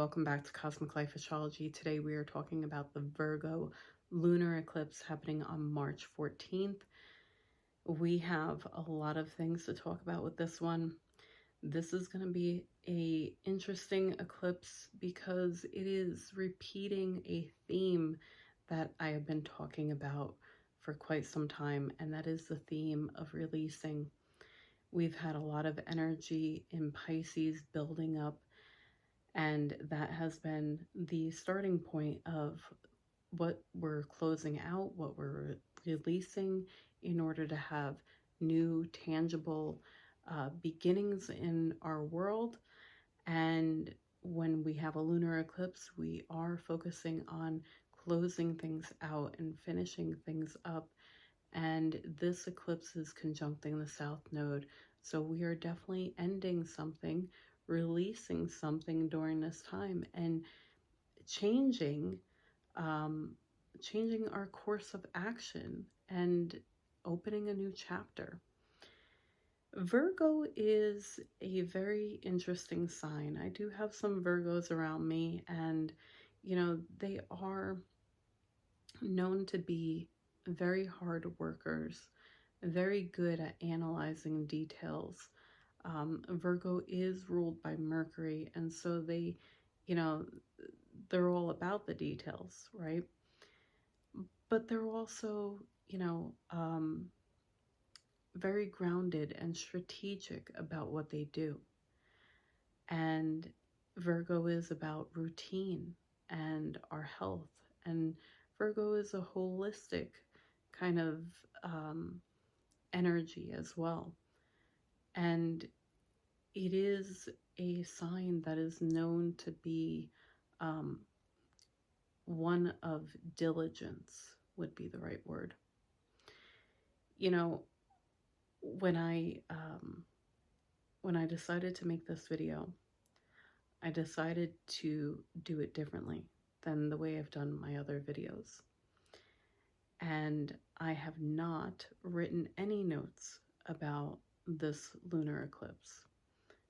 welcome back to Cosmic Life Astrology. Today we are talking about the Virgo lunar eclipse happening on March 14th. We have a lot of things to talk about with this one. This is going to be a interesting eclipse because it is repeating a theme that I have been talking about for quite some time, and that is the theme of releasing. We've had a lot of energy in Pisces building up, and that has been the starting point of what we're closing out, what we're releasing in order to have new tangible beginnings in our world. And when we have a lunar eclipse, we are focusing on closing things out and finishing things up. And this eclipse is conjuncting the South Node. So we are definitely ending something, releasing something during this time, and changing changing our course of action and opening a new chapter. Virgo is a very interesting sign. I do have some Virgos around me, and they are known to be very hard workers, very good at analyzing details. Virgo is ruled by Mercury, and so they're all about the details, right? But they're also, very grounded and strategic about what they do. And Virgo is about routine and our health. And Virgo is a holistic kind of energy as well. And it is a sign that is known to be one of diligence, would be the right word. When I decided to make this video, I decided to do it differently than the way I've done my other videos. And I have not written any notes about this lunar eclipse.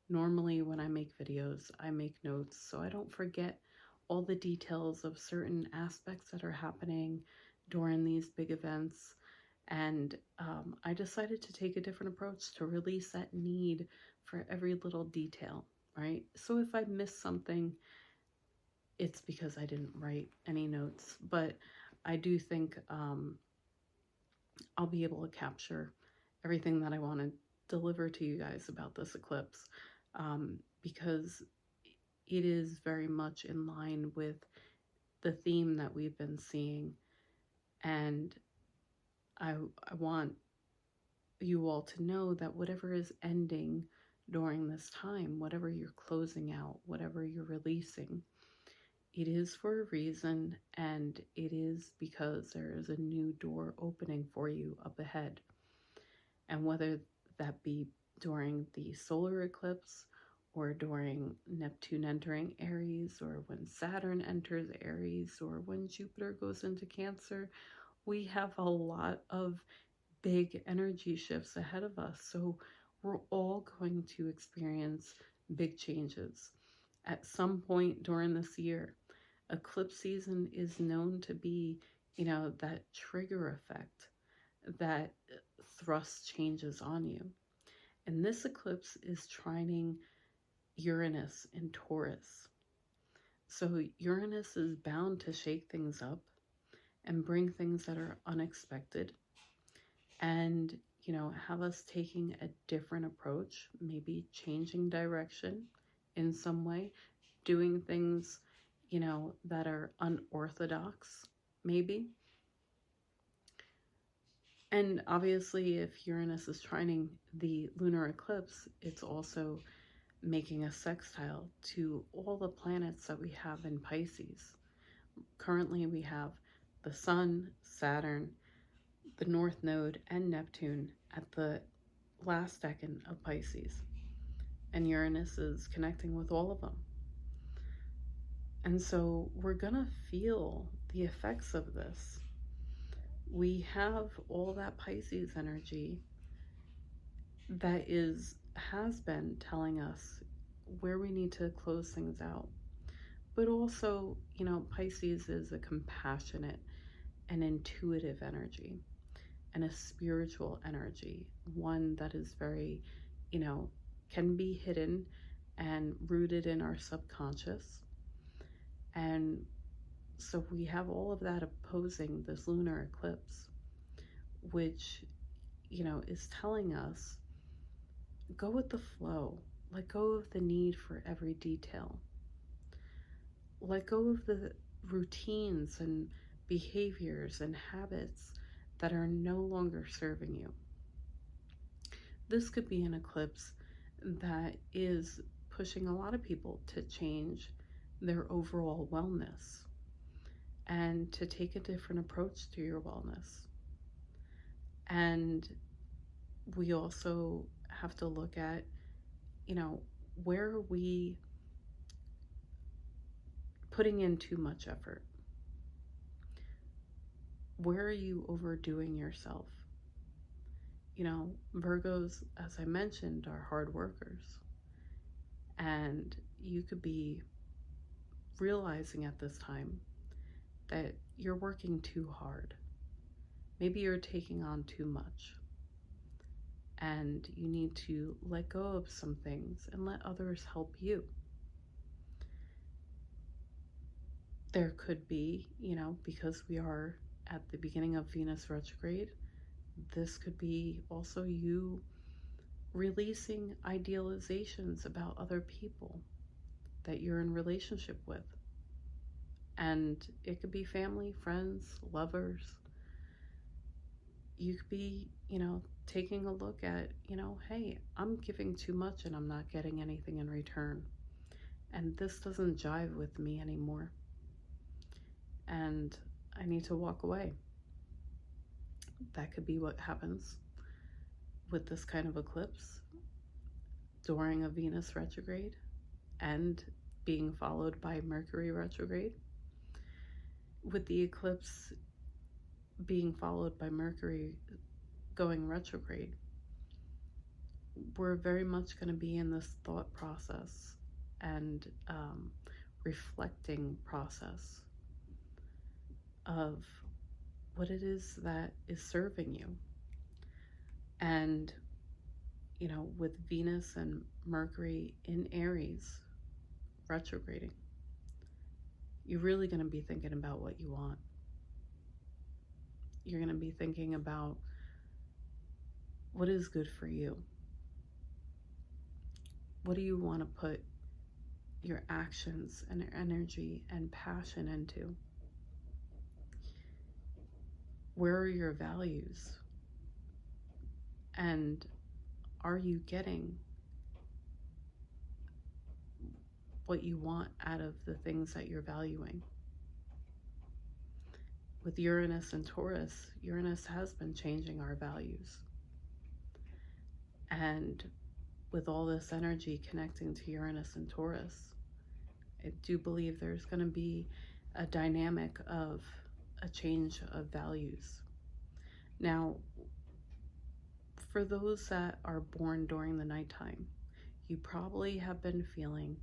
Normally when I make videos, I make notes so I don't forget all the details of certain aspects that are happening during these big events. And I decided to take a different approach to release that need for every little detail, right? So if I miss something, it's because I didn't write any notes. But I do think I'll be able to capture everything that I want to deliver to you guys about this eclipse, because it is very much in line with the theme that we've been seeing. And I want you all to know that whatever is ending during this time, whatever you're closing out, whatever you're releasing, it is for a reason, and it is because there is a new door opening for you up ahead. And whether that be during the solar eclipse, or during Neptune entering Aries, or when Saturn enters Aries, or when Jupiter goes into Cancer, we have a lot of big energy shifts ahead of us. So we're all going to experience big changes at some point during this year. Eclipse season is known to be, that trigger effect that thrusts changes on you. And this eclipse is trining Uranus in Taurus. So Uranus is bound to shake things up and bring things that are unexpected, and have us taking a different approach, maybe changing direction in some way, doing things that are unorthodox, maybe. And obviously, if Uranus is trining the lunar eclipse, it's also making a sextile to all the planets that we have in Pisces. Currently, we have the Sun, Saturn, the North Node, and Neptune at the last decan of Pisces. And Uranus is connecting with all of them. And so we're gonna feel the effects of this. We have all that Pisces energy that has been telling us where we need to close things out. But also, Pisces is a compassionate and intuitive energy and a spiritual energy, one that is very, you know, can be hidden and rooted in our subconscious. And so we have all of that opposing this lunar eclipse, which, is telling us go with the flow, let go of the need for every detail, let go of the routines and behaviors and habits that are no longer serving you. This could be an eclipse that is pushing a lot of people to change their overall wellness and to take a different approach to your wellness. And we also have to look at, where are we putting in too much effort? Where are you overdoing yourself? Virgos, as I mentioned, are hard workers. And you could be realizing at this time that you're working too hard. Maybe you're taking on too much. And you need to let go of some things and let others help you. There could be, because we are at the beginning of Venus retrograde, this could be also you releasing idealizations about other people that you're in relationship with. And it could be family, friends, lovers. You could be, taking a look at, hey, I'm giving too much and I'm not getting anything in return. And this doesn't jive with me anymore. And I need to walk away. That could be what happens with this kind of eclipse during a Venus retrograde and being followed by Mercury retrograde. With the eclipse being followed by Mercury going retrograde, we're very much going to be in this thought process and reflecting process of what it is that is serving you. And, with Venus and Mercury in Aries retrograding, you're really going to be thinking about what you want. You're going to be thinking about what is good for you. What do you want to put your actions and energy and passion into? Where are your values? And are you getting what you want out of the things that you're valuing? With Uranus and Taurus, Uranus has been changing our values. And with all this energy connecting to Uranus and Taurus, I do believe there's going to be a dynamic of a change of values. Now, for those that are born during the nighttime, you probably have been feeling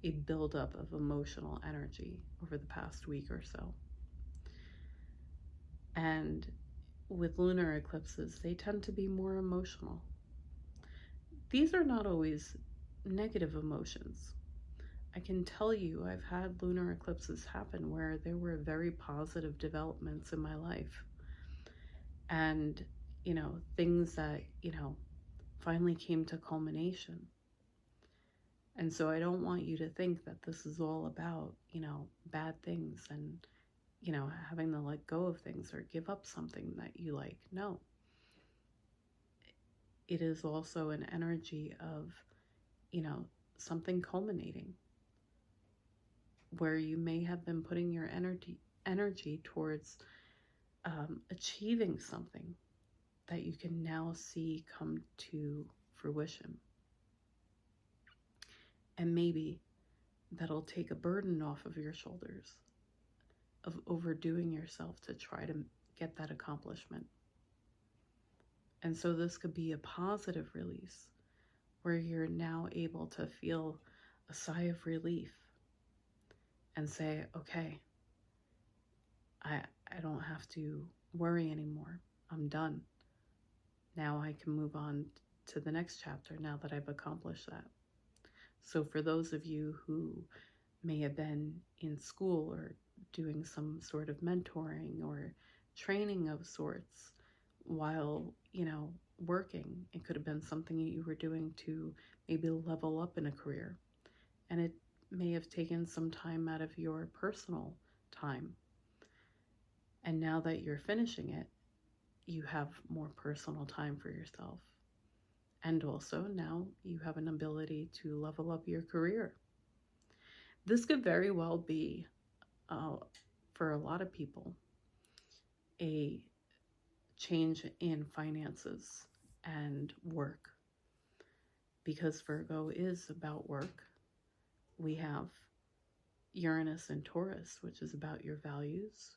a buildup of emotional energy over the past week or so. And with lunar eclipses, they tend to be more emotional. These are not always negative emotions. I can tell you I've had lunar eclipses happen where there were very positive developments in my life. And, things that, finally came to culmination. And so I don't want you to think that this is all about, bad things and, having to let go of things or give up something that you like. No. It is also an energy of, something culminating where you may have been putting your energy towards achieving something that you can now see come to fruition. And maybe that'll take a burden off of your shoulders of overdoing yourself to try to get that accomplishment. And so this could be a positive release where you're now able to feel a sigh of relief and say, okay, I don't have to worry anymore. I'm done. Now I can move on to the next chapter now that I've accomplished that. So for those of you who may have been in school or doing some sort of mentoring or training of sorts while, working, it could have been something you were doing to maybe level up in a career. And it may have taken some time out of your personal time. And now that you're finishing it, you have more personal time for yourself. And also now you have an ability to level up your career. This could very well be, for a lot of people, a change in finances and work. Because Virgo is about work, we have Uranus and Taurus, which is about your values,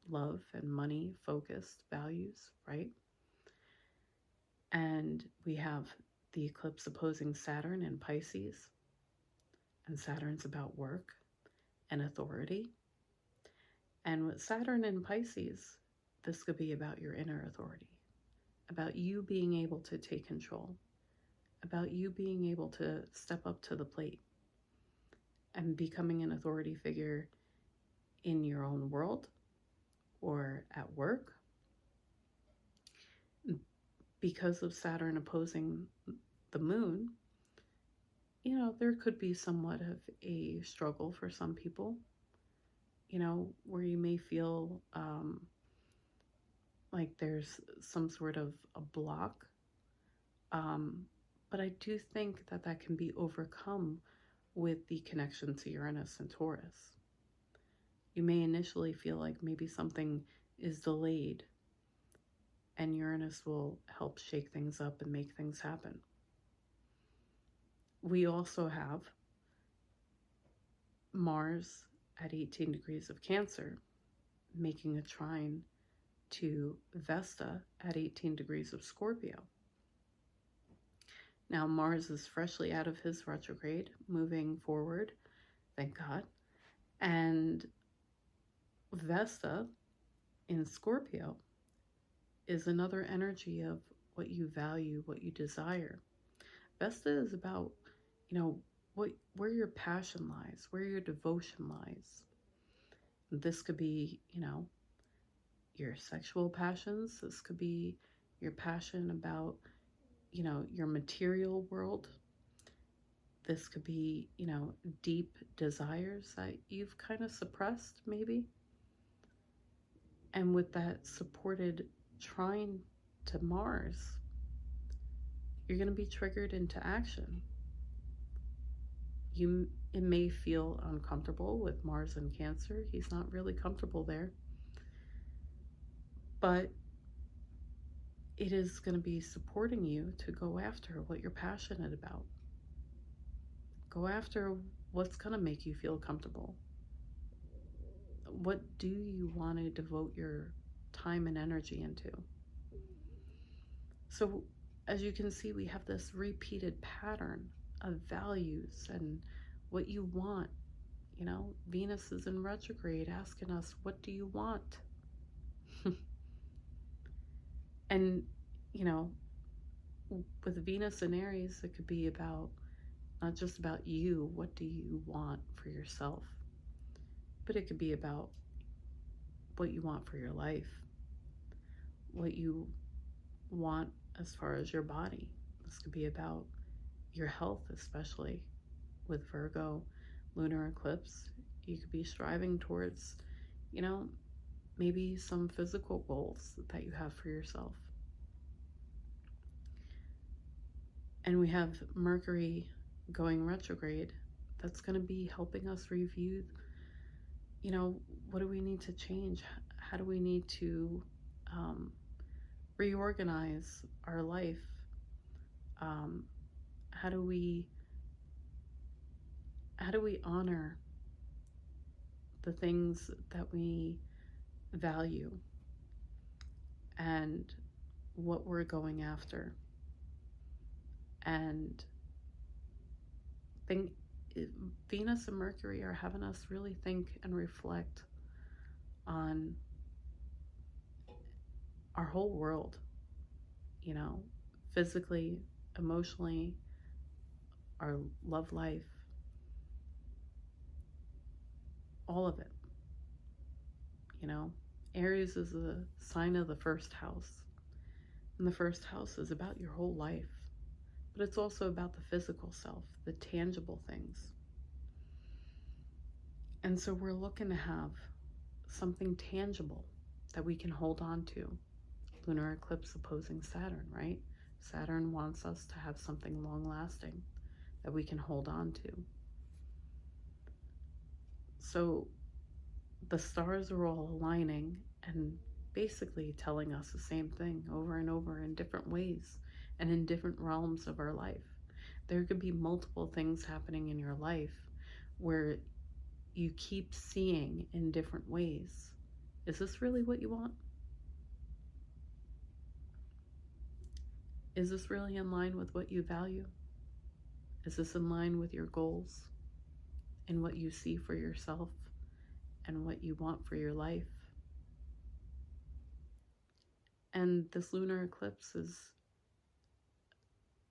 love and money focused values, right? And we have the eclipse opposing Saturn in Pisces, and Saturn's about work and authority. And with Saturn in Pisces, this could be about your inner authority, about you being able to take control, about you being able to step up to the plate and becoming an authority figure in your own world or at work. Because of Saturn opposing the moon, there could be somewhat of a struggle for some people, where you may feel like there's some sort of a block. But I do think that that can be overcome with the connection to Uranus and Taurus. You may initially feel like maybe something is delayed, and Uranus will help shake things up and make things happen. We also have Mars at 18 degrees of Cancer, making a trine to Vesta at 18 degrees of Scorpio. Now Mars is freshly out of his retrograde, moving forward, thank God. And Vesta in Scorpio is another energy of what you value, what you desire. Vesta is about, where your passion lies, where your devotion lies. This could be, your sexual passions. This could be your passion about, your material world. This could be, deep desires that you've kind of suppressed, maybe. And with that supported trine to Mars, you're going to be triggered into action. It may feel uncomfortable with Mars in Cancer. He's not really comfortable there. But it is going to be supporting you to go after what you're passionate about. Go after what's going to make you feel comfortable. What do you want to devote your time and energy into? So as you can see, we have this repeated pattern of values and what you want. Venus is in retrograde asking us, what do you want? And, with Venus in Aries, it could be about, not just about you, what do you want for yourself? But it could be about what you want for your life, what you want as far as your body. This could be about your health, especially with Virgo, Lunar Eclipse. You could be striving towards, maybe some physical goals that you have for yourself. And we have Mercury going retrograde. That's going to be helping us review, what do we need to change? How do we need to reorganize our life? How do we honor the things that we value and what we're going after? And Venus and Mercury are having us really think and reflect on our whole world, you know, physically, emotionally, our love life, all of it. You know, Aries is a sign of the first house, and the first house is about your whole life, but it's also about the physical self, the tangible things. And so we're looking to have something tangible that we can hold on to. Lunar eclipse opposing Saturn, right? Saturn wants us to have something long lasting that we can hold on to. So the stars are all aligning and basically telling us the same thing over and over in different ways and in different realms of our life. There could be multiple things happening in your life where you keep seeing in different ways. Is this really what you want? Is this really in line with what you value? Is this in line with your goals and what you see for yourself and what you want for your life? And this lunar eclipse is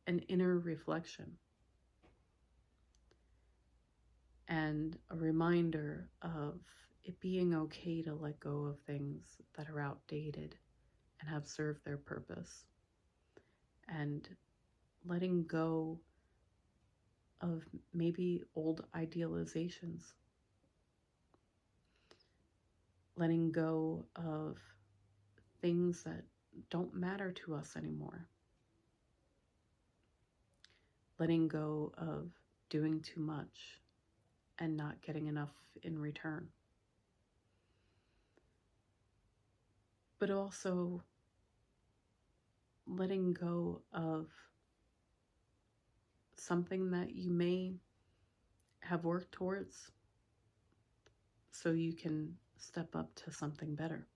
an inner reflection and a reminder of it being okay to let go of things that are outdated and have served their purpose, and letting go of maybe old idealizations, letting go of things that don't matter to us anymore, letting go of doing too much and not getting enough in return. But also letting go of something that you may have worked towards so you can step up to something better.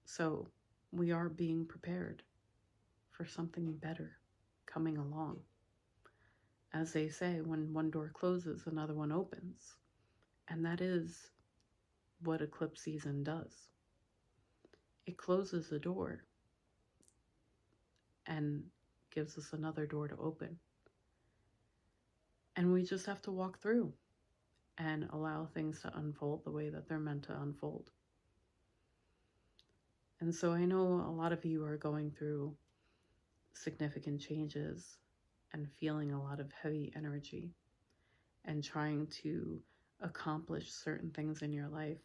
So we are being prepared for something better coming along. As they say, when one door closes, another one opens. And that is what eclipse season does. It closes the door and gives us another door to open. And we just have to walk through and allow things to unfold the way that they're meant to unfold. And so I know a lot of you are going through significant changes and feeling a lot of heavy energy and trying to accomplish certain things in your life.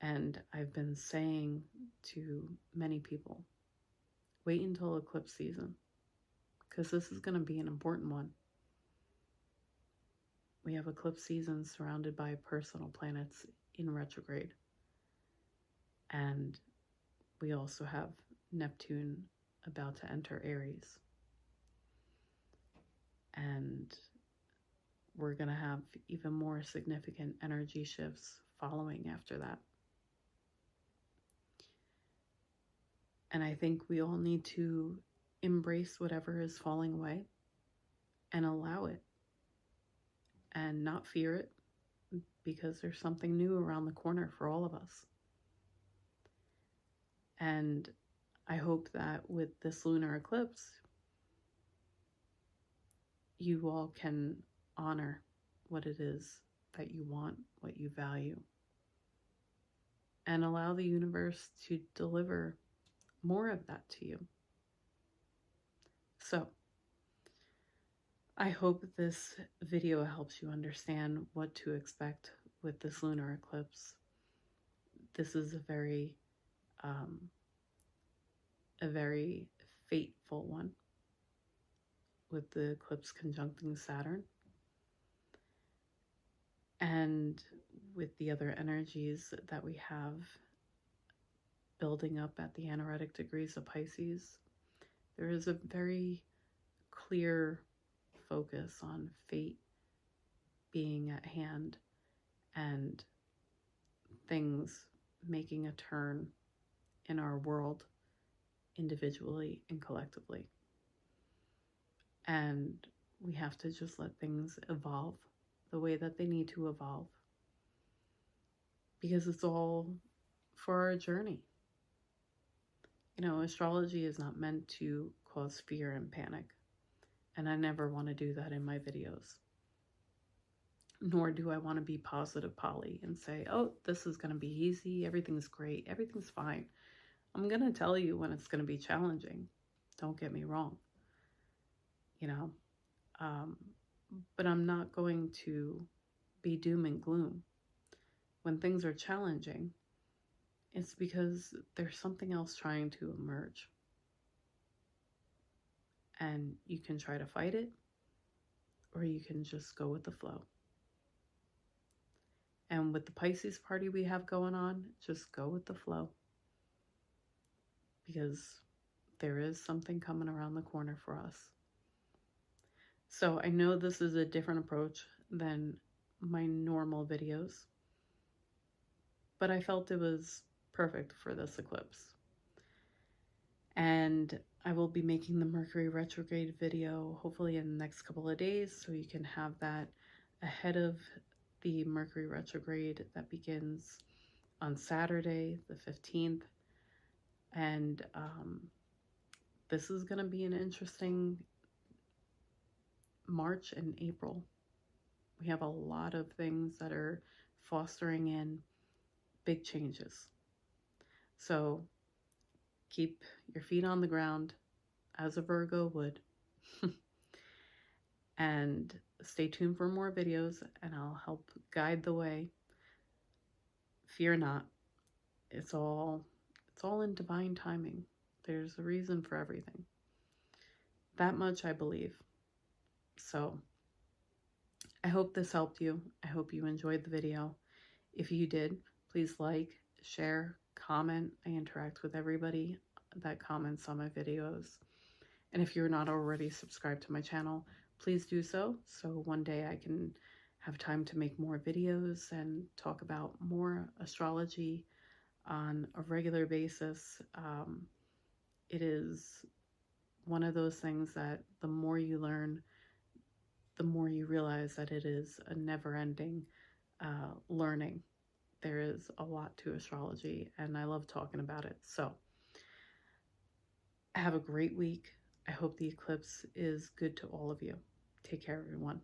And I've been saying to many people, wait until eclipse season, because this is going to be an important one. We have eclipse season surrounded by personal planets in retrograde. And we also have Neptune about to enter Aries. And we're going to have even more significant energy shifts following after that. And I think we all need to embrace whatever is falling away and allow it and not fear it, because there's something new around the corner for all of us. And I hope that with this lunar eclipse, you all can honor what it is that you want, what you value, and allow the universe to deliver more of that to you. So, I hope this video helps you understand what to expect with this lunar eclipse. This is a very fateful one, with the eclipse conjuncting Saturn, and with the other energies that we have building up at the anaretic degrees of Pisces. There is a very clear focus on fate being at hand and things making a turn in our world individually and collectively. And we have to just let things evolve the way that they need to evolve, because it's all for our journey. You know, astrology is not meant to cause fear and panic, and I never want to do that in my videos. Nor do I want to be positive Polly and say, oh, this is going to be easy, everything's great, everything's fine. I'm going to tell you when it's going to be challenging. Don't get me wrong. You know, but I'm not going to be doom and gloom. When things are challenging, it's because there's something else trying to emerge. And you can try to fight it, or you can just go with the flow. And with the Pisces party we have going on, just go with the flow. Because there is something coming around the corner for us. So I know this is a different approach than my normal videos, but I felt it was perfect for this eclipse. And I will be making the Mercury retrograde video hopefully in the next couple of days, so you can have that ahead of the Mercury retrograde that begins on Saturday the 15th. And this is going to be an interesting March and April. We have a lot of things that are fostering in big changes. So keep your feet on the ground as a Virgo would. And stay tuned for more videos, and I'll help guide the way. Fear not. It's all in divine timing. There's a reason for everything. That much I believe. So I hope this helped you. I hope you enjoyed the video. If you did, please like, share, comment. I interact with everybody that comments on my videos. And if you're not already subscribed to my channel, please do so one day I can have time to make more videos and talk about more astrology on a regular basis. It is one of those things that the more you learn, the more you realize that it is a never-ending learning. There is a lot to astrology, and I love talking about it. So have a great week. I hope the eclipse is good to all of you. Take care, everyone.